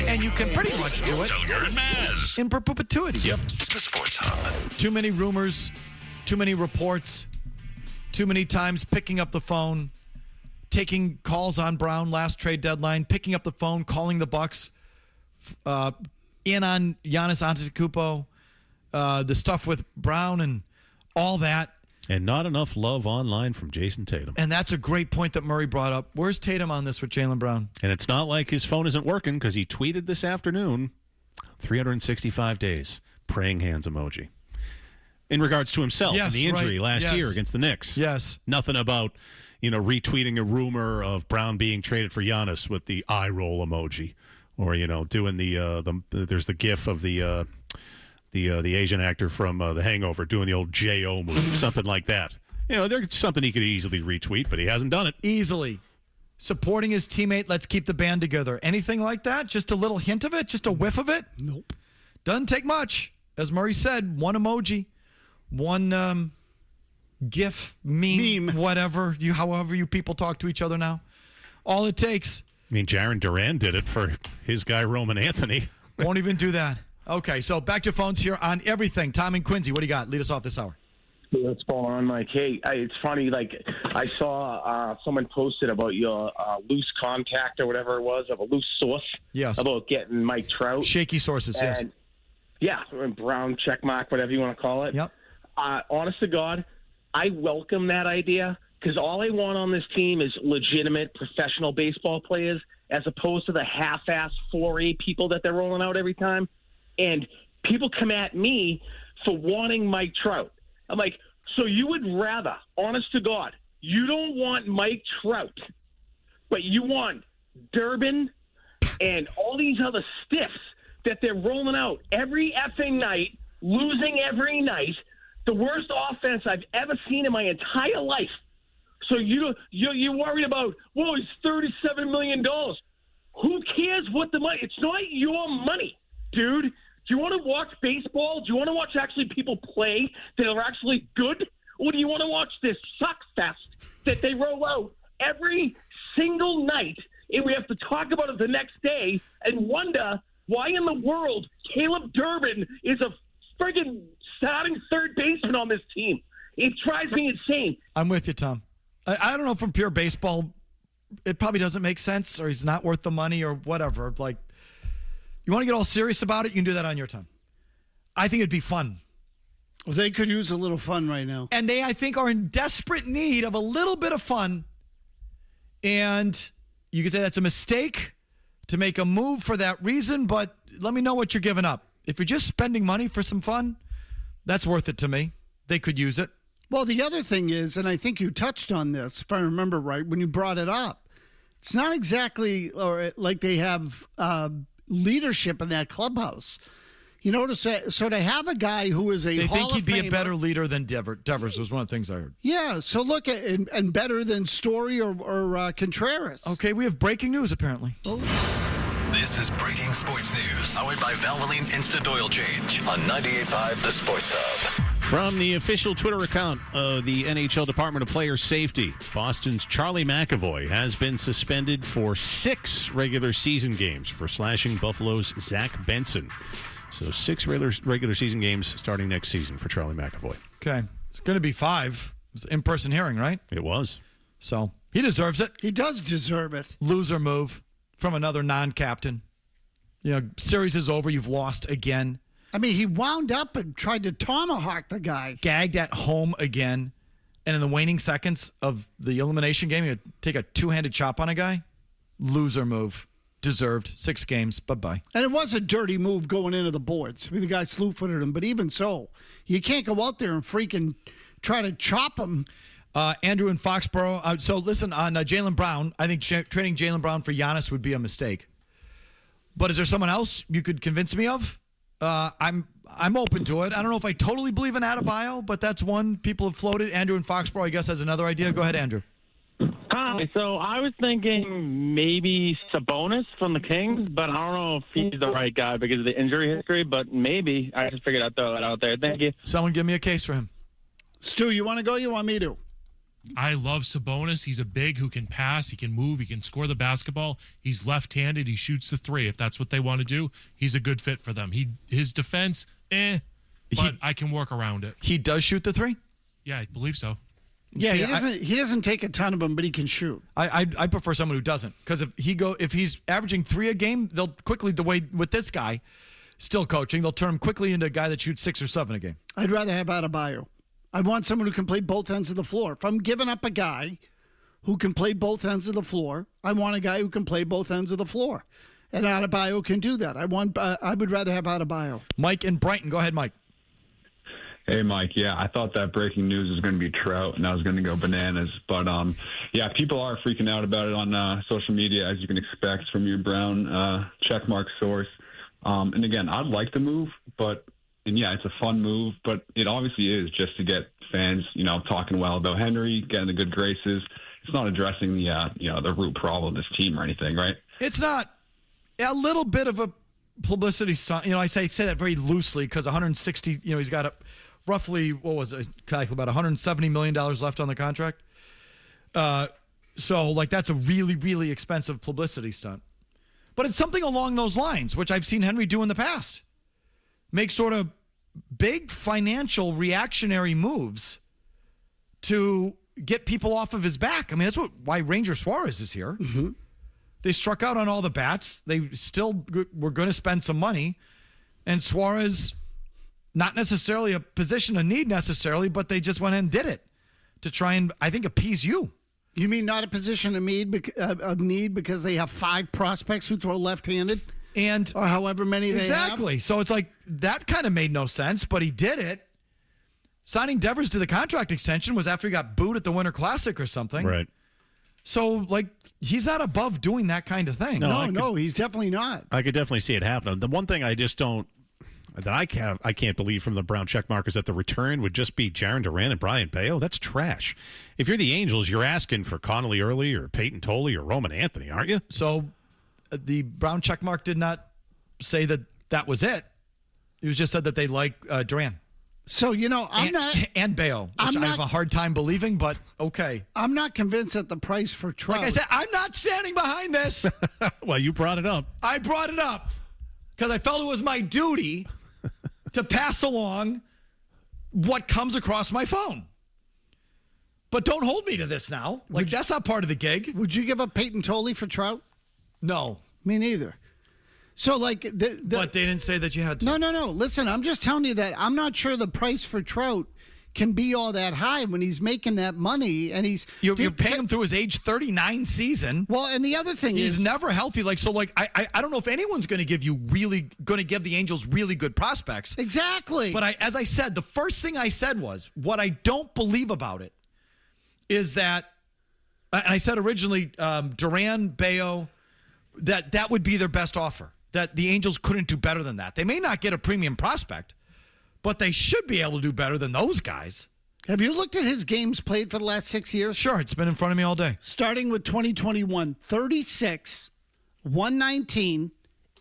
And you can pretty much do it in perpetuity. Yep. The Sports Hub. Too many rumors, too many reports, too many times picking up the phone, taking calls on Brown last trade deadline, picking up the phone, calling the Bucks in on Giannis Antetokounmpo, the stuff with Brown and all that. And not enough love online from Jason Tatum. And that's a great point that Murray brought up. Where's Tatum on this with Jaylen Brown? And it's not like his phone isn't working because he tweeted this afternoon, 365 days, praying hands emoji. In regards to himself and the injury last year against the Knicks. Yes. Nothing about, retweeting a rumor of Brown being traded for Giannis with the eye roll emoji. Or, doing there's the gif of the Asian actor from The Hangover doing the old J.O. move, something like that. There's something he could easily retweet, but he hasn't done it. Easily. Supporting his teammate, let's keep the band together. Anything like that? Just a little hint of it? Just a whiff of it? Nope. Doesn't take much. As Murray said, one emoji, one gif, meme, whatever, however you people talk to each other now. All it takes. I mean, Jaron Duran did it for his guy, Roman Anthony. Won't even do that. Okay, so back to phones here on everything. Tom and Quincy, what do you got? Lead us off this hour. What's going on, Mike? Hey, it's funny. I saw someone posted about your loose contact or whatever it was, of a loose source. Yes. About getting Mike Trout. Shaky sources, yes. Yeah, Brown checkmark, whatever you want to call it. Yep. Honest to God, I welcome that idea because all I want on this team is legitimate professional baseball players as opposed to the half-ass 4A people that they're rolling out every time. And people come at me for wanting Mike Trout. I'm like, so you would rather, honest to God, you don't want Mike Trout, but you want Durbin and all these other stiffs that they're rolling out every effing night, losing every night, the worst offense I've ever seen in my entire life. So you're worried about, well, it's $37 million. Who cares what the money? It's not your money, dude. Do you want to watch baseball? Do you want to watch actually people play that are actually good? Or do you want to watch this suck fest that they roll out every single night and we have to talk about it the next day and wonder why in the world Caleb Durbin is a friggin' starting third baseman on this team? It drives me insane. I'm with you, Tom. I don't know, from pure baseball, it probably doesn't make sense, or he's not worth the money or whatever. Like, you want to get all serious about it, you can do that on your time. I think it'd be fun. Well, they could use a little fun right now. And they, I think, are in desperate need of a little bit of fun. And you could say that's a mistake to make a move for that reason, but let me know what you're giving up. If you're just spending money for some fun, that's worth it to me. They could use it. Well, the other thing is, and I think you touched on this, if I remember right, when you brought it up, it's not exactly like they have leadership in that clubhouse. To have a guy who is a They Hall think he'd of be Famer, a better leader than Devers was one of the things I heard. Yeah, so look at and better than Story or Contreras. Okay, we have breaking news apparently. This is Breaking Sports News, powered by Valvoline Instant Oil Change on 98.5 The Sports Hub. From the official Twitter account of the NHL Department of Player Safety, Boston's Charlie McAvoy has been suspended for 6 regular season games for slashing Buffalo's Zach Benson. So 6 regular season games starting next season for Charlie McAvoy. Okay. It's going to be 5. It was an in-person hearing, right? It was. So he deserves it. He does deserve it. Loser move from another non-captain. Series is over. You've lost again. I mean, he wound up and tried to tomahawk the guy. Gagged at home again. And in the waning seconds of the elimination game, you take a two-handed chop on a guy. Loser move. Deserved. 6 games. Bye-bye. And it was a dirty move going into the boards. I mean, the guy slew-footed him. But even so, you can't go out there and freaking try to chop him. Andrew in Foxborough. So listen, on Jaylen Brown, I think trading Jaylen Brown for Giannis would be a mistake. But is there someone else you could convince me of? I'm open to it. I don't know if I totally believe in Adebayo, but that's one people have floated. Andrew in Foxborough, I guess, has another idea. Go ahead, Andrew. Hi. So I was thinking maybe Sabonis from the Kings, but I don't know if he's the right guy because of the injury history, but maybe. I just figured I'd throw that out there. Thank you. Someone give me a case for him. Stu, you want to go? You want me to? I love Sabonis. He's a big who can pass, he can move, he can score the basketball. He's left-handed. He shoots the three. If that's what they want to do, he's a good fit for them. His defense, but I can work around it. He does shoot the three? Yeah, I believe so. Yeah, he doesn't take a ton of them, but he can shoot. I prefer someone who doesn't, because if he's averaging 3 a game, they'll quickly, the way with this guy still coaching, they'll turn him quickly into a guy that shoots 6 or 7 a game. I'd rather have Adebayo. I want someone who can play both ends of the floor. If I'm giving up a guy who can play both ends of the floor, I want a guy who can play both ends of the floor. And Adebayo can do that. I would rather have Adebayo. Mike in Brighton. Go ahead, Mike. Hey, Mike. Yeah, I thought that breaking news was going to be Trout, and I was going to go bananas. But, yeah, people are freaking out about it on social media, as you can expect from your Brown checkmark source. And, again, I'd like the move, and yeah, it's a fun move, but it obviously is just to get fans, talking well about Henry, getting the good graces. It's not addressing the root problem of this team or anything, right? It's not. A little bit of a publicity stunt. I say that very loosely, because 160. He's got roughly about $170 million left on the contract. So that's a really, really expensive publicity stunt. But it's something along those lines, which I've seen Henry do in the past. Make sort of big financial reactionary moves to get people off of his back. I mean, that's why Ranger Suarez is here. Mm-hmm. They struck out on all the bats. They still were going to spend some money. And Suarez, not necessarily a position of need necessarily, but they just went ahead and did it to try and, I think, appease you. You mean not a position of need because they have 5 prospects who throw left-handed? Or however many they have. Exactly. So it's like that kind of made no sense, but he did it. Signing Devers to the contract extension was after he got booed at the Winter Classic or something. Right. So, he's not above doing that kind of thing. No, he's definitely not. I could definitely see it happening. The one thing I just don't, that I can't believe from the Brown checkmark is that the return would just be Jaron Duran and Brian Bayo. That's trash. If you're the Angels, you're asking for Connolly Early or Peyton Tolley or Roman Anthony, aren't you? So the Brown checkmark did not say that was it. It was just said that they like Duran. So, and Bayo, which I have a hard time believing, but okay. I'm not convinced that the price for Trout. Like I said, I'm not standing behind this. Well, you brought it up. I brought it up because I felt it was my duty to pass along what comes across my phone. But don't hold me to this now. That's not part of the gig. Would you give up Peyton Tolley for Trout? No. Me neither. So, but they didn't say that you had to. No. Listen, I'm just telling you that I'm not sure the price for Trout can be all that high when he's making that money, and you're paying him through his age 39 season. Well, and the other thing he's never healthy. I don't know if anyone's going to give the Angels really good prospects. Exactly. But as I said, the first thing I said was what I don't believe about it is that, and I said originally, Duran, Bayo, that would be their best offer. That the Angels couldn't do better than that. They may not get a premium prospect, but they should be able to do better than those guys. Have you looked at his games played for the last 6 years? Sure, it's been in front of me all day. Starting with 2021, 36, 119,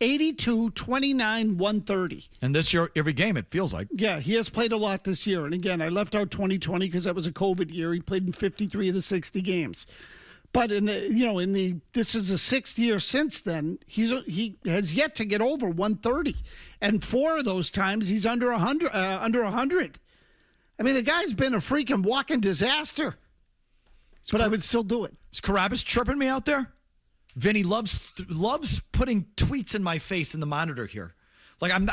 82, 29, 130. And this year, every game, it feels like. Yeah, he has played a lot this year. And again, I left out 2020 because that was a COVID year. He played in 53 of the 60 games. But this is the 6th year since then. He has yet to get over 130, and 4 of those times he's under 100. I mean, the guy's been a freaking walking disaster. But I would still do it. Is Carabas chirping me out there? Vinny loves putting tweets in my face in the monitor here.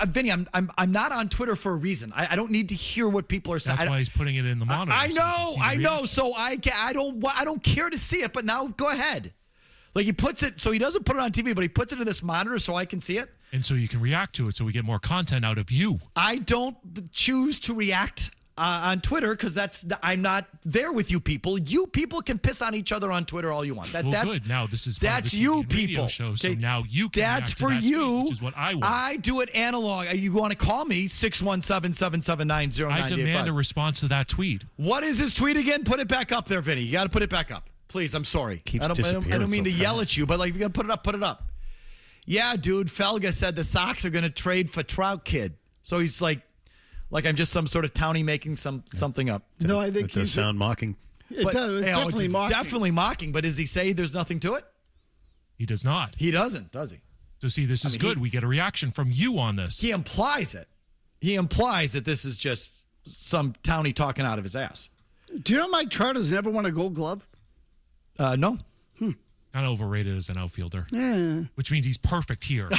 Vinny, I'm not on Twitter for a reason. I don't need to hear what people are saying. That's why he's putting it in the monitor. I know. So I don't care to see it. But now go ahead. He puts it, so he doesn't put it on TV, but he puts it in this monitor so I can see it. And so you can react to it, so we get more content out of you. I don't choose to react on Twitter because I'm not there with you people. You people can piss on each other on Twitter all you want. That's good. Now this is that's you people. Show, so now you can that's for you. Tweet, which is what I want. I do it analog. You want to call me 617-779-0985. I demand a response to that tweet. What is his tweet again? Put it back up there, Vinny. You got to put it back up, please. I'm sorry. I don't mean to yell at you, but you got to put it up. Put it up. Yeah, dude. Felga said the Sox are going to trade for Trout Kid. So he's like I'm just some sort of townie making something up. No, I think it does sound mocking. It's definitely mocking. Definitely mocking, but does he say there's nothing to it? He does not. He doesn't, does he? So see, this is good. We get a reaction from you on this. He implies it. He implies that this is just some townie talking out of his ass. Do you know Mike Trout has never won a Gold Glove? No. Kind of overrated as an outfielder. Yeah. Which means he's perfect here.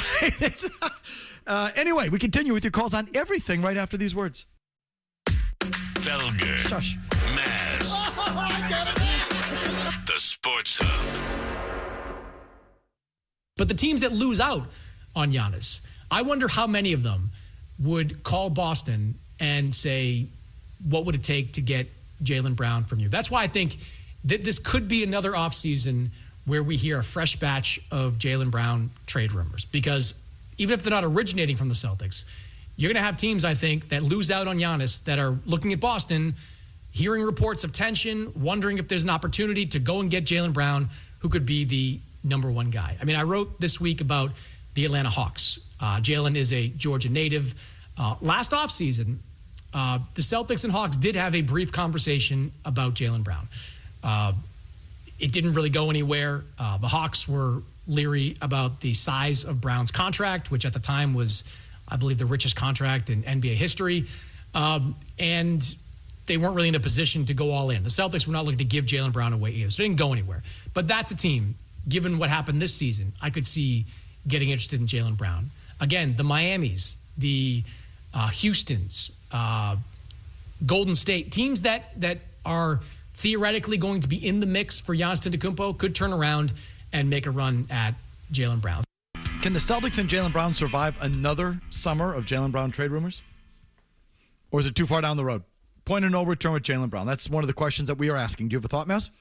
Anyway, we continue with your calls on everything right after these words. Felger. Shush. Maz. The Sports Hub. But the teams that lose out on Giannis, I wonder how many of them would call Boston and say, what would it take to get Jaylen Brown from you? That's why I think that this could be another offseason where we hear a fresh batch of Jaylen Brown trade rumors. Because even if they're not originating from the Celtics, you're going to have teams, I think, that lose out on Giannis that are looking at Boston, hearing reports of tension, wondering if there's an opportunity to go and get Jaylen Brown, who could be the number one guy. I mean, I wrote this week about the Atlanta Hawks. Jaylen is a Georgia native. Last offseason, the Celtics and Hawks did have a brief conversation about Jaylen Brown. It didn't really go anywhere. The Hawks were leery about the size of Brown's contract, which at the time was, I believe, the richest contract in NBA history. And they weren't really in a position to go all in. The Celtics were not looking to give Jaylen Brown away either, so it didn't go anywhere. But that's a team, given what happened this season, I could see getting interested in Jaylen Brown. Again, the Miamis, the Houstons, Golden State, teams that are theoretically going to be in the mix for Giannis Antetokounmpo could turn around and make a run at Jaylen Brown. Can the Celtics and Jaylen Brown survive another summer of Jaylen Brown trade rumors? Or is it too far down the road? Point of no return with Jaylen Brown. That's one of the questions that we are asking. Do you have a thought, Maz?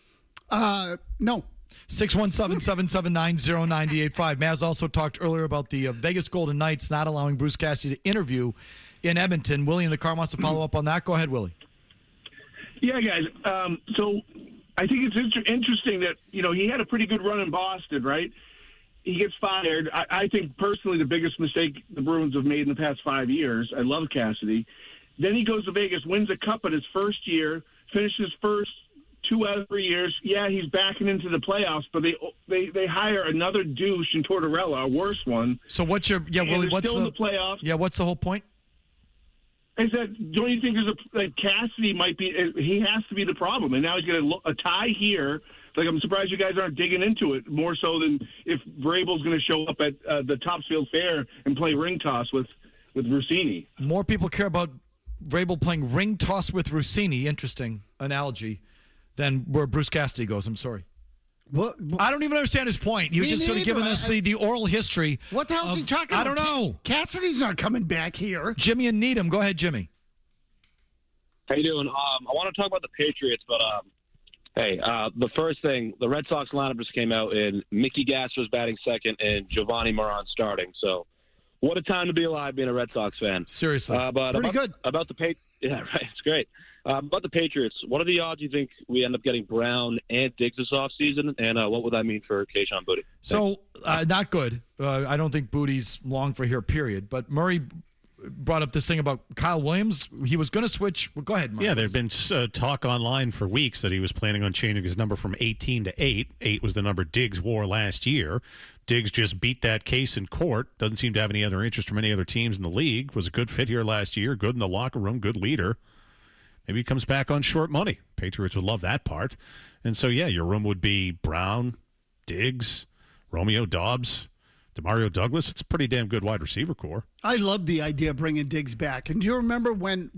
No. 617-779-0985. Maz also talked earlier about the Vegas Golden Knights not allowing Bruce Cassidy to interview in Edmonton. Willie in the car wants to follow up on that. Go ahead, Willie. Yeah, guys. So I think it's interesting that, he had a pretty good run in Boston, right? He gets fired. I think personally the biggest mistake the Bruins have made in the past 5 years. I love Cassidy. Then he goes to Vegas, wins a cup in his first year, finishes first 2 out of 3 years. Yeah, he's backing into the playoffs, but they hire another douche in Tortorella, a worse one. So what's your Willie? What's still in the playoffs? Yeah, what's the whole point? Is that don't you think Cassidy might be? He has to be the problem, and now he's got a tie here. Like, I'm surprised you guys aren't digging into it more so than if Vrabel's going to show up at the Topsfield Fair and play ring toss with Rossini. More people care about Vrabel playing ring toss with Rossini, interesting analogy, than where Bruce Cassidy goes. I'm sorry. What? I don't even understand his point. He was just sort of giving us the oral history. What the hell is he talking about? I don't know. Cassidy's not coming back here. Jimmy and Needham. Go ahead, Jimmy. How you doing? I want to talk about the Patriots, but the first thing, the Red Sox lineup just came out, and Mickey Gasser's batting second and Giovanni Moran starting. So, what a time to be alive being a Red Sox fan. Seriously. Pretty good. About the yeah, right. It's great. About the Patriots, what are the odds you think we end up getting Brown and Diggs this offseason, and what would that mean for Kayshon Boutte? So, not good. I don't think Bootie's long for here, period. But Murray brought up this thing about Kyle Williams. He was going to switch. Well, go ahead, Murray. Yeah, there had been talk online for weeks that he was planning on changing his number from 18 to 8. 8 was the number Diggs wore last year. Diggs just beat that case in court. Doesn't seem to have any other interest from any other teams in the league. Was a good fit here last year. Good in the locker room. Good leader. Maybe he comes back on short money. Patriots would love that part. And so, yeah, your room would be Brown, Diggs, Romeo Doubs, DeMario Douglas. It's a pretty damn good wide receiver core. I love the idea of bringing Diggs back. And do you remember when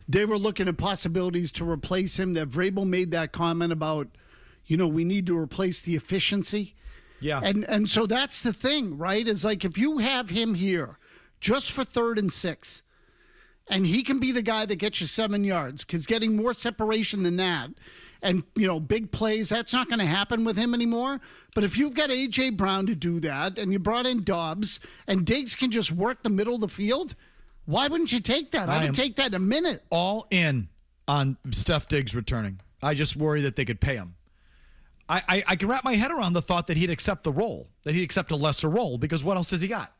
they were looking at possibilities to replace him, that Vrabel made that comment about, we need to replace the efficiency? Yeah. And so that's the thing, right? Is like if you have him here just for 3rd and 6, and he can be the guy that gets you 7 yards, because getting more separation than that and, big plays, that's not going to happen with him anymore. But if you've got A.J. Brown to do that, and you brought in Dobbs, and Diggs can just work the middle of the field, why wouldn't you take that? I would take that in a minute. All in on Steph Diggs returning. I just worry that they could pay him. I can wrap my head around the thought that he'd accept the role, that he'd accept a lesser role, because what else does he got?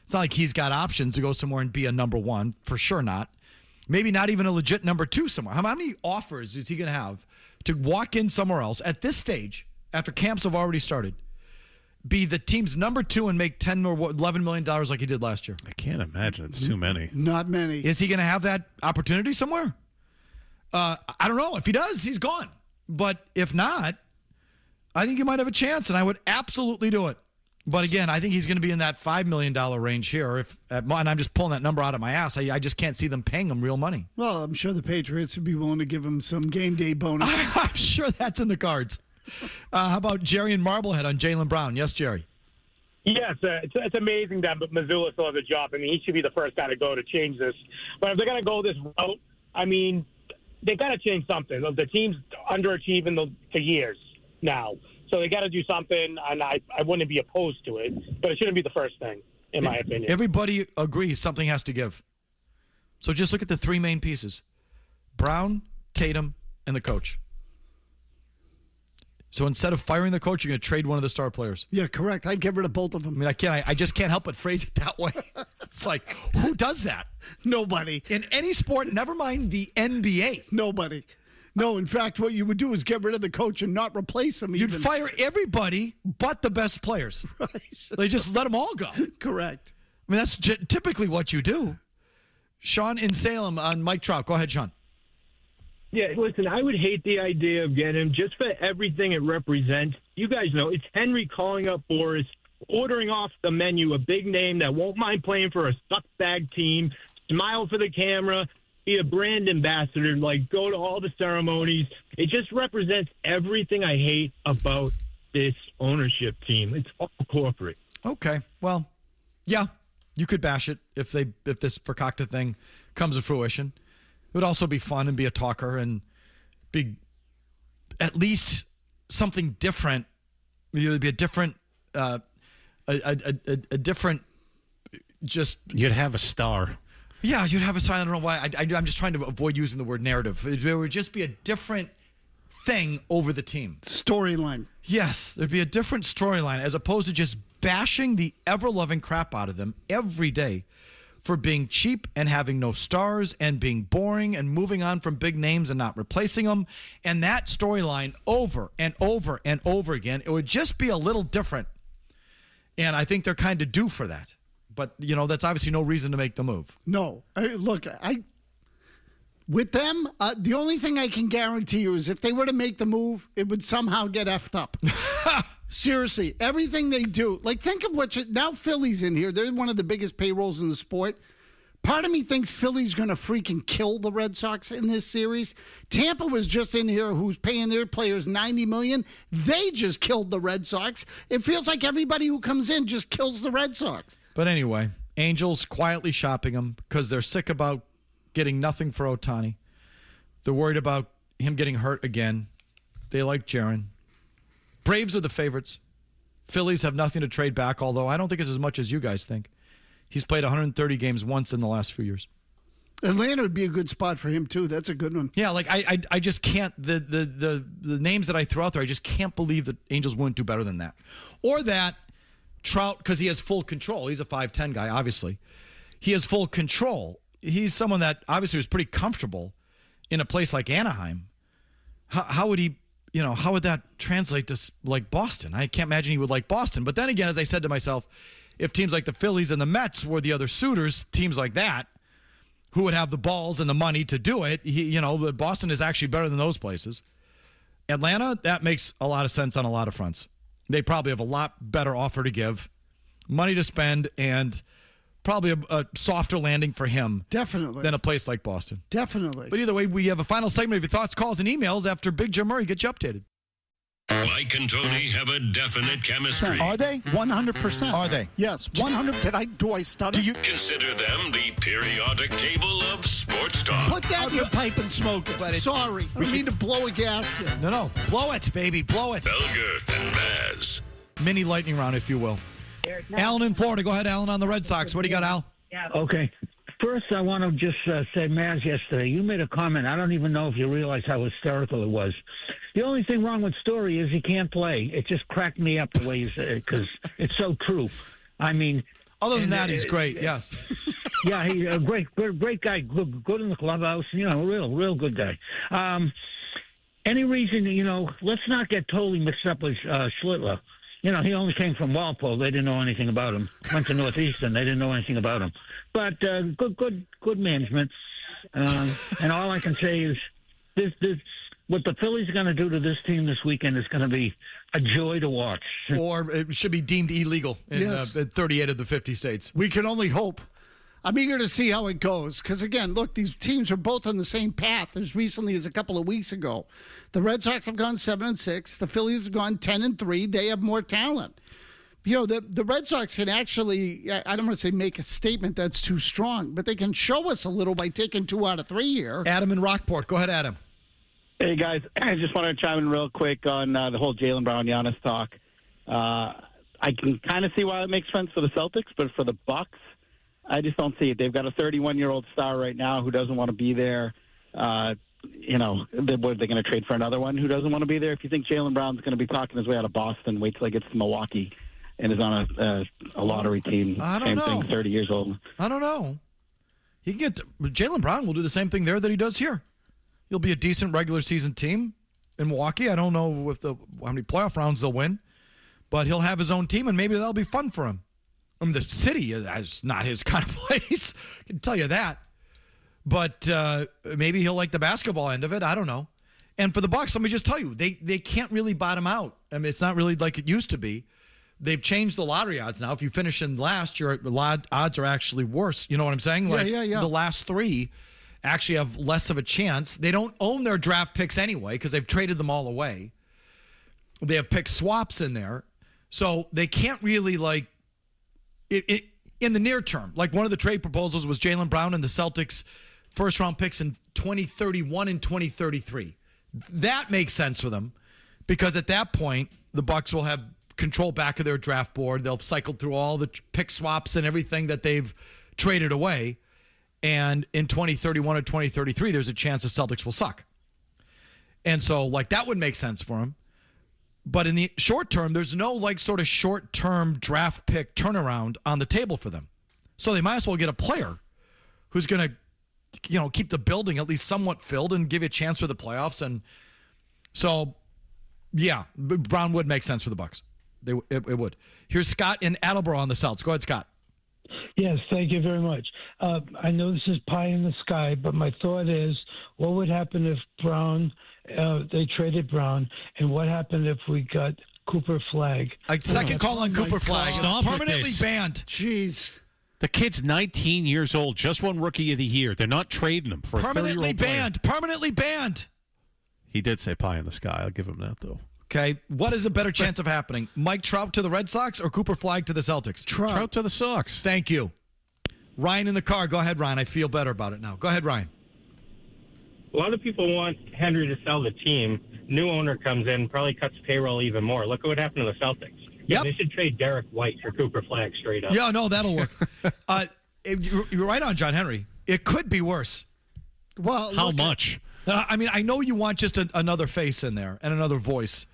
It's not like he's got options to go somewhere and be a number one. For sure not. Maybe not even a legit number 2 somewhere. How many offers is he going to have to walk in somewhere else at this stage, after camps have already started, be the team's number 2 and make $10 or $11 million like he did last year? I can't imagine. It's too many. Not many. Is he going to have that opportunity somewhere? I don't know. If he does, he's gone. But if not, I think you might have a chance, and I would absolutely do it. But again, I think he's going to be in that $5 million range here. And I'm just pulling that number out of my ass. I just can't see them paying him real money. Well, I'm sure the Patriots would be willing to give him some game day bonuses. I'm sure that's in the cards. How about Jerry and Marblehead on Jaylen Brown? Yes, Jerry. Yes, it's amazing that Missoula still has a job. I mean, he should be the first guy to go to change this. But if they're going to go this route, I mean, they got to change something. The team's underachieving for years now. So they got to do something, and I wouldn't be opposed to it, but it shouldn't be the first thing, in my opinion. Everybody agrees something has to give. So just look at the 3 main pieces: Brown, Tatum, and the coach. So instead of firing the coach, you're going to trade one of the star players. Yeah, correct. I'd get rid of both of them. I mean, I just can't help but phrase it that way. It's like, who does that? Nobody. In any sport, never mind the NBA. Nobody. No, in fact, what you would do is get rid of the coach and not replace him. You'd fire everybody but the best players. Right. They just let them all go. Correct. I mean, that's typically what you do. Sean in Salem on Mike Trout. Go ahead, Sean. Yeah, listen, I would hate the idea of getting him just for everything it represents. You guys know it's Henry calling up Boris, ordering off the menu a big name that won't mind playing for a suckbag team, smile for the camera, be a brand ambassador, like go to all the ceremonies. It just represents everything I hate about this ownership team. It's all corporate. Okay, well, yeah, you could bash it if this Fakakta thing comes to fruition. It would also be fun and be a talker and be at least something different. It would be a different, a different. Just you'd have a star. Yeah, you'd have a star. I don't know why. I'm just trying to avoid using the word narrative. It would just be a different thing over the team. Storyline. Yes, there'd be a different storyline as opposed to just bashing the ever-loving crap out of them every day for being cheap and having no stars and being boring and moving on from big names and not replacing them. And that storyline over and over and over again, it would just be a little different. And I think they're kind of due for that. But, you know, that's obviously no reason to make the move. No. With them, the only thing I can guarantee you is if they were to make the move, it would somehow get effed up. Seriously, everything they do. Like, think of now Philly's in here. They're one of the biggest payrolls in the sport. Part of me thinks Philly's going to freaking kill the Red Sox in this series. Tampa was just in here, who's paying their players $90 million. They just killed the Red Sox. It feels like everybody who comes in just kills the Red Sox. But anyway, Angels quietly shopping him because they're sick about getting nothing for Ohtani. They're worried about him getting hurt again. They like Jaron. Braves are the favorites. Phillies have nothing to trade back, although I don't think it's as much as you guys think. He's played 130 games once in the last few years. Atlanta would be a good spot for him, too. That's a good one. Yeah, like I just can't, the names that I threw out there, I just can't believe that Angels wouldn't do better than that. Or that Trout, because he has full control. He's a 5'10 guy, obviously. He has full control. He's someone that obviously was pretty comfortable in a place like Anaheim. How would he, how would that translate to like Boston? I can't imagine he would like Boston. But then again, as I said to myself, if teams like the Phillies and the Mets were the other suitors, teams like that, who would have the balls and the money to do it, Boston is actually better than those places. Atlanta, that makes a lot of sense on a lot of fronts. They probably have a lot better offer to give, money to spend, and probably a softer landing for him. Definitely. Than a place like Boston. Definitely. But either way, we have a final segment of your thoughts, calls, and emails after Big Jim Murray gets you updated. Mike and Tony have a definite chemistry. Are they? 100%. Are they? Yes. 100. Do I stutter? Do you consider them the periodic table of sports talk? Put that in your pipe and smoke it. Sorry. We need to blow a gasket. No. Blow it, baby. Blow it. Belger and Maz. Mini lightning round, if you will. Alan in Florida. Go ahead, Alan, on the Red Sox. What do you got, Al? Okay. First, I want to just say, Maz, yesterday, you made a comment. I don't even know if you realize how hysterical it was. The only thing wrong with Story is he can't play. It just cracked me up the way you said it because it's so true. I mean... Other than that, he's great, yes. Yeah, he's a great guy. Good in the clubhouse. Real good guy. Any reason, let's not get totally mixed up with Schlittler. He only came from Walpole. They didn't know anything about him. Went to Northeastern. They didn't know anything about him. But good management. And all I can say is this what the Phillies are going to do to this team this weekend is going to be a joy to watch. Or it should be deemed illegal in 38 of the 50 states. We can only hope. I'm eager to see how it goes because, again, look, these teams are both on the same path as recently as a couple of weeks ago. The Red Sox have gone 7-6. The Phillies have gone 10-3. They have more talent. The Red Sox can actually, I don't want to say make a statement that's too strong, but they can show us a little by taking 2 out of 3 here. Adam in Rockport. Go ahead, Adam. Hey, guys. I just wanted to chime in real quick on the whole Jaylen Brown-Giannis talk. I can kind of see why it makes sense for the Celtics, but for the Bucks, I just don't see it. They've got a 31-year-old star right now who doesn't want to be there. They're going to trade for another one who doesn't want to be there. If you think Jaylen Brown's going to be talking his way out of Boston, wait till he gets to Milwaukee and is on a lottery team. I don't know. Same thing, 30 years old. I don't know. Jaylen Brown will do the same thing there that he does here. He'll be a decent regular season team in Milwaukee. I don't know how many playoff rounds they'll win, but he'll have his own team, and maybe that'll be fun for him. I mean, the city is not his kind of place. I can tell you that. But maybe he'll like the basketball end of it. I don't know. And for the Bucks, let me just tell you, they can't really bottom out. I mean, it's not really like it used to be. They've changed the lottery odds now. If you finish in last, your odds are actually worse. You know what I'm saying? Yeah. The last 3 actually have less of a chance. They don't own their draft picks anyway because they've traded them all away. They have pick swaps in there. So they can't really in the near term. Like one of the trade proposals was Jaylen Brown and the Celtics first-round picks in 2031 and 2033. That makes sense for them because at that point, the Bucks will have control back of their draft board. They'll cycle through all the pick swaps and everything that they've traded away. And in 2031 or 2033, there's a chance the Celtics will suck. And so, that would make sense for them. But in the short term, there's no, sort of short-term draft pick turnaround on the table for them. So they might as well get a player who's going to, keep the building at least somewhat filled and give you a chance for the playoffs. And so, yeah, Brown would make sense for the Bucks. It would. Here's Scott in Attleboro on the Celtics. Go ahead, Scott. Yes, thank you very much. I know this is pie in the sky, but my thought is, what would happen if they traded Brown, and what happened if we got Cooper Flagg? Second call on Cooper Flagg. Stop permanently banned. Jeez. The kid's 19 years old, just won Rookie of the Year. They're not trading him for a 30-year-old banned. player. Permanently banned. He did say pie in the sky. I'll give him that, though. Okay, what is a better chance of happening? Mike Trout to the Red Sox or Cooper Flagg to the Celtics? Trout to the Sox. Thank you. Ryan in the car. Go ahead, Ryan. I feel better about it now. Go ahead, Ryan. A lot of people want Henry to sell the team. New owner comes in, probably cuts payroll even more. Look at what happened to the Celtics. Yep. They should trade Derek White for Cooper Flagg straight up. Yeah, no, that'll work. You're right on John Henry. It could be worse. Well, how much? I know you want just another face in there and another voice.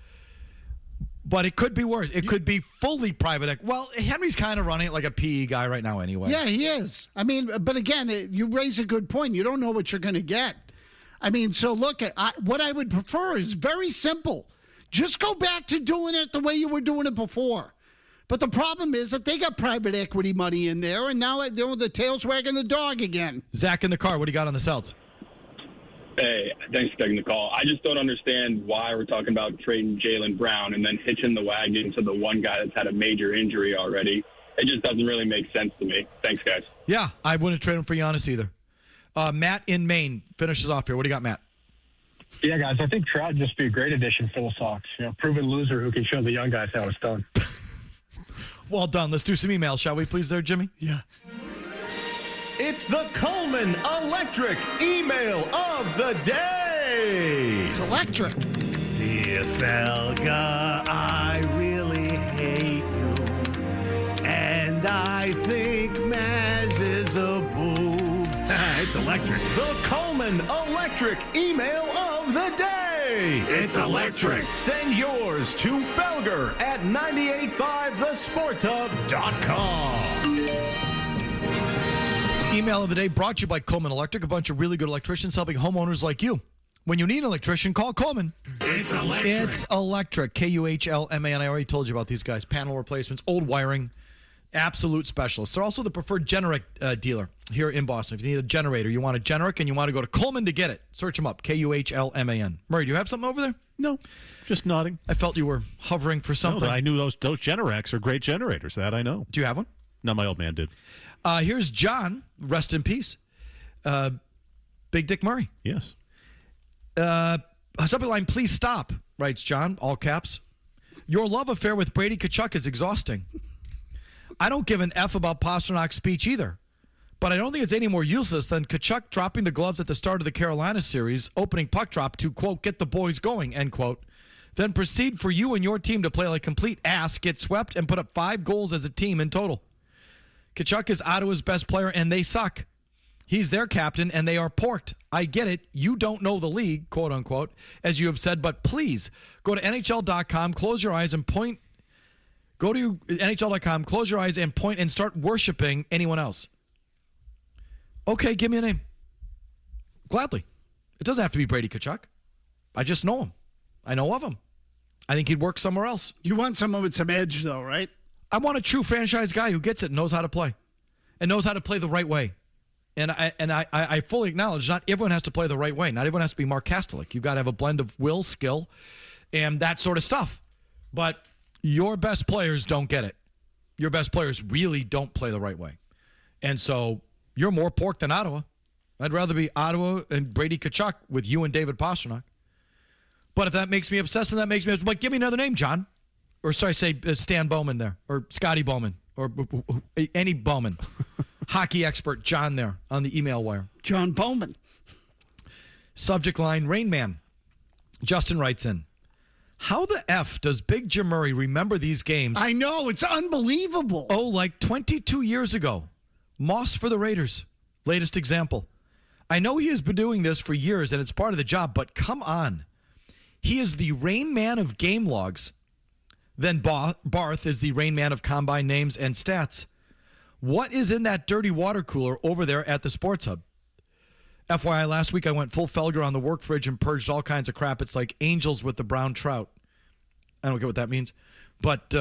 But it could be worse. It could be fully private. Well, Henry's kind of running it like a PE guy right now anyway. Yeah, he is. I mean, but again, you raise a good point. You don't know what you're going to get. I mean, so look, what I would prefer is very simple. Just go back to doing it the way you were doing it before. But the problem is that they got private equity money in there, and now the tail's wagging the dog again. Zach in the car, what do you got on the Celtics? Hey, thanks for taking the call. I just don't understand why we're talking about trading Jaylen Brown and then hitching the wagon to the one guy that's had a major injury already. It just doesn't really make sense to me. Thanks, guys. Yeah, I wouldn't trade him for Giannis either. Matt in Maine finishes off here. What do you got, Matt? Yeah, guys, I think Trout would just be a great addition for the Sox. Proven loser who can show the young guys how it's done. Well done. Let's do some emails, shall we please there, Jimmy? Yeah. It's the Coleman Electric Email of the Day. It's electric. Dear Felga, I really hate you. And I think Maz is a boob. It's electric. The Coleman Electric Email of the Day. It's electric. Send yours to Felger at 985thesportshub.com. Email of the day brought to you by Coleman Electric, a bunch of really good electricians helping homeowners like you. When you need an electrician, call Coleman. It's electric. It's electric. Kuhlman. I already told you about these guys. Panel replacements, old wiring, absolute specialists. They're also the preferred generic dealer here in Boston. If you need a generator, you want a generic, and you want to go to Coleman to get it, search them up. Kuhlman. Murray, do you have something over there? No, just nodding. I felt you were hovering for something. No, I knew those Generacs are great generators. That I know. Do you have one? No, my old man did. Here's John. Rest in peace. Big Dick Murray. Yes. Subject line, please stop, writes John, all caps. Your love affair with Brady Tkachuk is exhausting. I don't give an F about Pasternak's speech either, but I don't think it's any more useless than Tkachuk dropping the gloves at the start of the Carolina series, opening puck drop to, quote, get the boys going, end quote, then proceed for you and your team to play like complete ass, get swept, and put up 5 goals as a team in total. Tkachuk is Ottawa's best player, and they suck. He's their captain, and they are porked. I get it. You don't know the league, quote unquote, as you have said, but please go to NHL.com, close your eyes and point. Go to NHL.com, close your eyes and point and start worshiping anyone else. Okay, give me a name. Gladly. It doesn't have to be Brady Tkachuk. I just know him. I know of him. I think he'd work somewhere else. You want someone with some edge, though, right? I want a true franchise guy who gets it and knows how to play. And knows how to play the right way. And I fully acknowledge not everyone has to play the right way. Not everyone has to be Mark Kastelik. You've got to have a blend of will, skill, and that sort of stuff. But your best players don't get it. Your best players really don't play the right way. And so you're more pork than Ottawa. I'd rather be Ottawa and Brady Tkachuk with you and David Pastrnak. But if that makes me obsessed, then that makes me obsessed. But give me another name, John. Or sorry, say Stan Bowman there. Or Scotty Bowman. Or any Bowman. Hockey expert John there on the email wire. John Bowman. Subject line, Rain Man. Justin writes in, how the F does Big Jim Murray remember these games? I know, it's unbelievable. Oh, like 22 years ago. Moss for the Raiders. Latest example. I know he has been doing this for years and it's part of the job, but come on. He is the Rain Man of game logs. Then Barth is the Rain Man of combine names and stats. What is in that dirty water cooler over there at the Sports Hub? FYI, last week I went full Felger on the work fridge and purged all kinds of crap. It's like angels with the brown trout. I don't get what that means. But,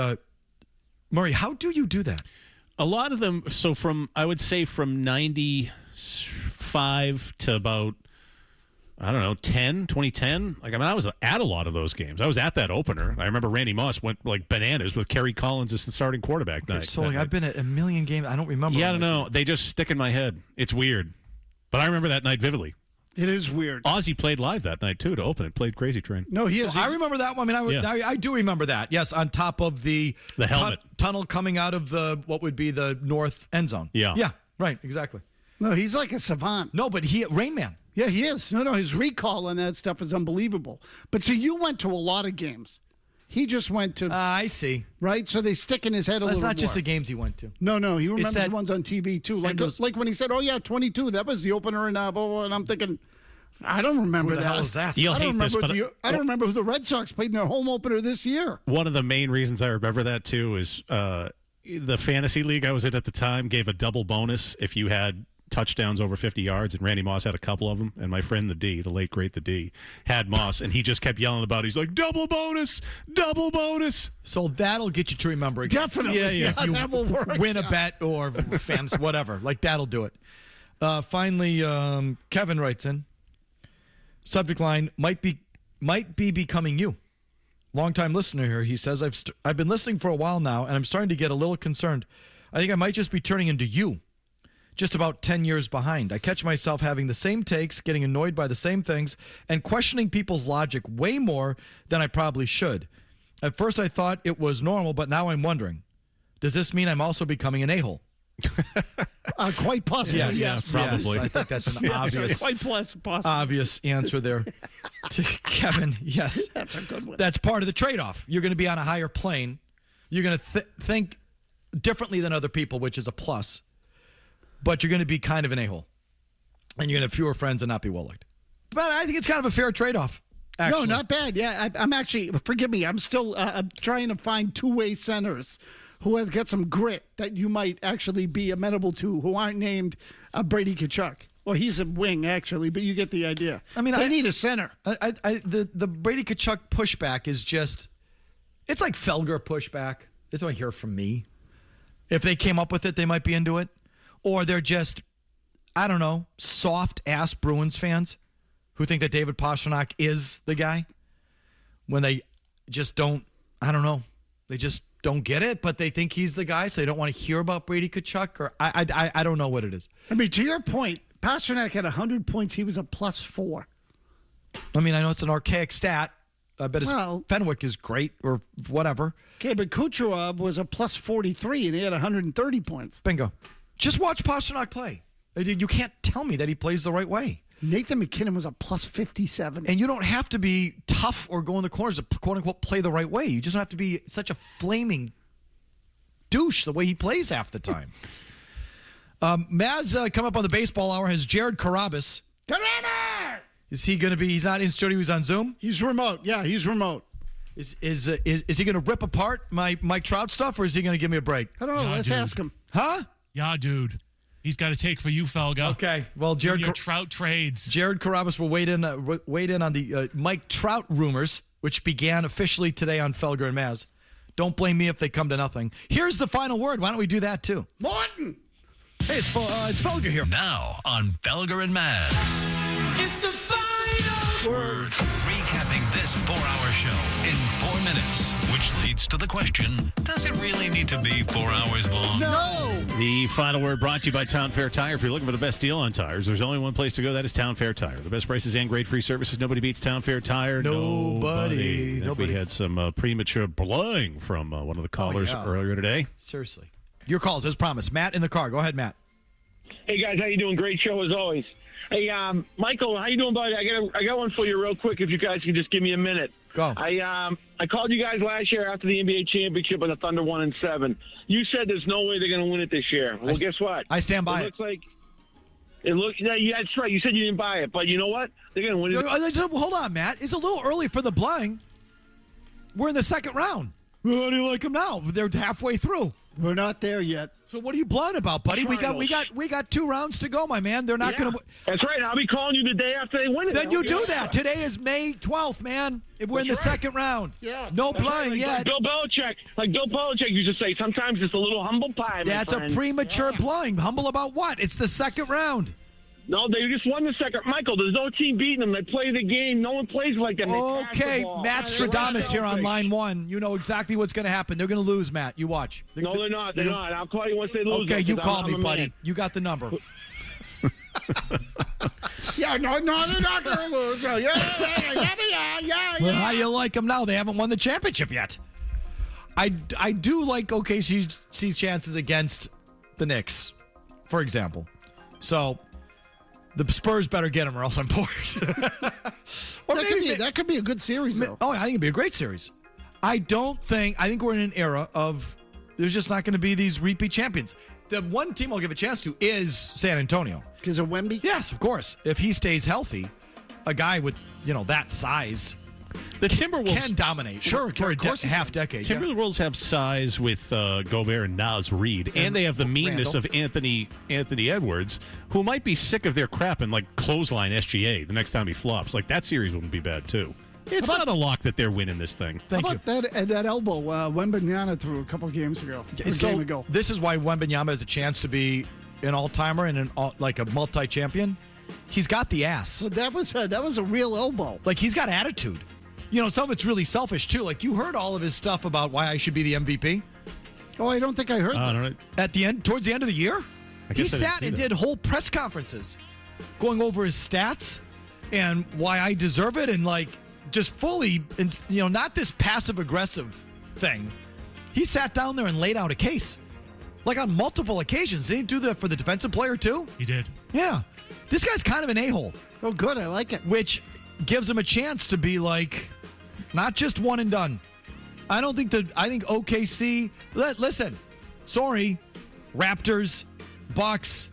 Murray, how do you do that? A lot of them, so I would say from 95 to about, 2010. I was at a lot of those games. I was at that opener. I remember Randy Moss went like bananas with Kerry Collins as the starting quarterback night. So I've been at a million games. I don't remember. Yeah, I don't know. They just stick in my head. It's weird. But I remember that night vividly. It is weird. Ozzy played live that night, too, to open it. Played Crazy Train. No, he is. So I remember that one. I do remember that. Yes, on top of the helmet. Tunnel coming out of what would be the north end zone. Yeah. Yeah, right, exactly. No, he's like a savant. No, but Rain Man. Yeah, he is. No, his recall on that stuff is unbelievable. But so you went to a lot of games. He just went to. I see. Right? So they stick in his head a little more. That's not just the games he went to. No, he remembers the ones on TV, too. Like when he said, 22, that was the opener, and I'm thinking, I don't remember that. Who the hell is that? You'll hate this, but I don't remember who the Red Sox played in their home opener this year. One of the main reasons I remember that, too, is the fantasy league I was in at the time gave a double bonus if you had touchdowns over 50 yards, and Randy Moss had a couple of them, and my friend the D, the late great the D, had Moss, and he just kept yelling about it. He's like, double bonus. So that'll get you to remember again. Definitely. Yeah. If you that will work. Win a bet or fans, whatever. Like, that'll do it. Finally, Kevin writes in, subject line, might be becoming you. Longtime listener here. He says, I've been listening for a while now, and I'm starting to get a little concerned. I think I might just be turning into you. Just about 10 years behind. I catch myself having the same takes, getting annoyed by the same things, and questioning people's logic way more than I probably should. At first I thought it was normal, but now I'm wondering, does this mean I'm also becoming an a-hole? Quite possibly. Yes, probably. Yes, I think that's an obvious answer there to Kevin. Yes. That's a good one. That's part of the trade-off. You're going to be on a higher plane. You're going to think differently than other people, which is a plus. But you're going to be kind of an a-hole. And you're going to have fewer friends and not be well-liked. But I think it's kind of a fair trade-off, actually. No, not bad. Yeah, I'm actually, forgive me, I'm still I'm trying to find two-way centers who has got some grit that you might actually be amenable to, who aren't named Brady Tkachuk. Well, he's a wing, actually, but you get the idea. I mean, they need a center. The Brady Tkachuk pushback is just, it's like Felger pushback. That's what I hear from me. If they came up with it, they might be into it. Or they're just, I don't know, soft-ass Bruins fans who think that David Pastrnak is the guy when they just don't, I don't know, they just don't get it, but they think he's the guy, so they don't want to hear about Brady Tkachuk, or I don't know what it is. I mean, to your point, Pastrnak had 100 points. He was a +4. I mean, I know it's an archaic stat. I bet his Fenwick is great or whatever. Okay, but Kucherov was a +43, and he had 130 points. Bingo. Just watch Pastrnak play. You can't tell me that he plays the right way. Nathan McKinnon was a +57. And you don't have to be tough or go in the corners to, quote-unquote, play the right way. You just don't have to be such a flaming douche the way he plays half the time. Maz, come up on the baseball hour, has Jared Carrabis. Is he going to be, he's not in studio, he's on Zoom? He's remote. Yeah, he's remote. Is he going to rip apart my Mike Trout stuff, or is he going to give me a break? I don't know. Let's ask him. Huh? Yeah, dude. He's got to take for you, Felga. Okay. Well, Jared your Trout trades. Jared Carrabis will wait in on the Mike Trout rumors, which began officially today on Felger and Maz. Don't blame me if they come to nothing. Here's the final word. Why don't we do that too? Morton. Hey, it's Felger here. Now on Felger and Maz. It's the final word. Recapping this 4-hour show in 4 minutes, which leads to the question, does it really need to be 4 hours long? No! The final word brought to you by Town Fair Tire. If you're looking for the best deal on tires, there's only one place to go. That is Town Fair Tire. The best prices and great free services. Nobody beats Town Fair Tire. Nobody. We had some premature blowing from one of the callers earlier today. Seriously. Your calls, as promised. Matt in the car. Go ahead, Matt. Hey, guys. How you doing? Great show, as always. Hey, Michael, how you doing, buddy? I got one for you real quick, if you guys can just give me a minute. Go. I called you guys last year after the NBA championship when the Thunder won in 7. You said there's no way they're going to win it this year. Well, guess what? I stand by it. Yeah, that's right. You said you didn't buy it, but you know what? They're going to win it. Hold on, Matt. It's a little early for the blying. We're in the second round. How do you like them now? They're halfway through. We're not there yet. So what are you blind about, buddy? We got 2 rounds to go, my man. They're not going to. That's right. I'll be calling you the day after they win it. Then you do that. Today is May 12th, man. We're in the second round. Yeah. No blind yet. Like Bill Belichick used to say, sometimes it's a little humble pie. That's a premature blind. Humble about what? It's the second round. No, they just won the second. Michael, there's no team beating them. They play the game. No one plays like them. Okay, Matt Stradamus here on line 1. You know exactly what's going to happen. They're going to lose, Matt. You watch. No, they're not. They're not. I'll call you once they lose. Okay, you call me, buddy. You got the number. Yeah, no, they're not going to lose. Yeah. Well, how do you like them now? They haven't won the championship yet. I do like OKC's chances against the Knicks, for example. So the Spurs better get him or else I'm bored. That could be a good series, though. Oh, I think it'd be a great series. I think we're in an era of there's just not going to be these repeat champions. The one team I'll give a chance to is San Antonio. Because of Wemby? Yes, of course. If he stays healthy, a guy with, that size, the Timberwolves can dominate for a half decade. Timberwolves have size with Gobert and Naz Reid, and they have the meanness of Anthony Edwards, who might be sick of their crap and clothesline SGA the next time he flops. That series wouldn't be bad too. It's not a lock that they're winning this thing. How about that elbow Wembanyama threw a couple of games ago? Game ago. This is why Wembanyama has a chance to be an all-timer and a multi-champion. He's got the ass. But that was a real elbow. He's got attitude. Some of it's really selfish too. You heard all of his stuff about why I should be the MVP. Oh, I don't think I heard that. At the end, towards the end of the year, he sat and did whole press conferences, going over his stats and why I deserve it, and just fully, not this passive aggressive thing. He sat down there and laid out a case, on multiple occasions. Did he do that for the defensive player too? He did. Yeah, this guy's kind of an a-hole. Oh, good. I like it. Which gives him a chance to be not just one and done. I think OKC. Listen, sorry, Raptors, Bucks,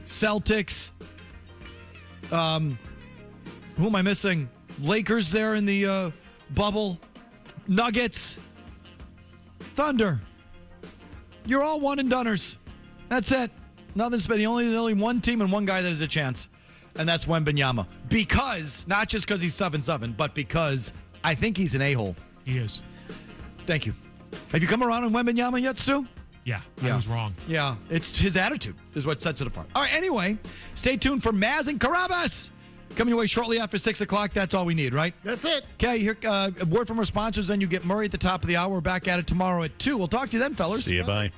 Celtics. Who am I missing? Lakers there in the bubble. Nuggets, Thunder. You're all one and doneers. That's it. Nothing's been. There's only one team and one guy that has a chance, and that's Wembanyama. Not just because he's 7'7", but because I think he's an a-hole. He is. Thank you. Have you come around on Wembanyama yet, Stu? Yeah, I was wrong. Yeah, it's his attitude is what sets it apart. All right, anyway, stay tuned for Maz and Carabas. Coming your way shortly after 6 o'clock. That's all we need, right? That's it. Okay, here, a word from our sponsors, then you get Murray at the top of the hour. We're back at it tomorrow at 2. We'll talk to you then, fellas. See you, bye.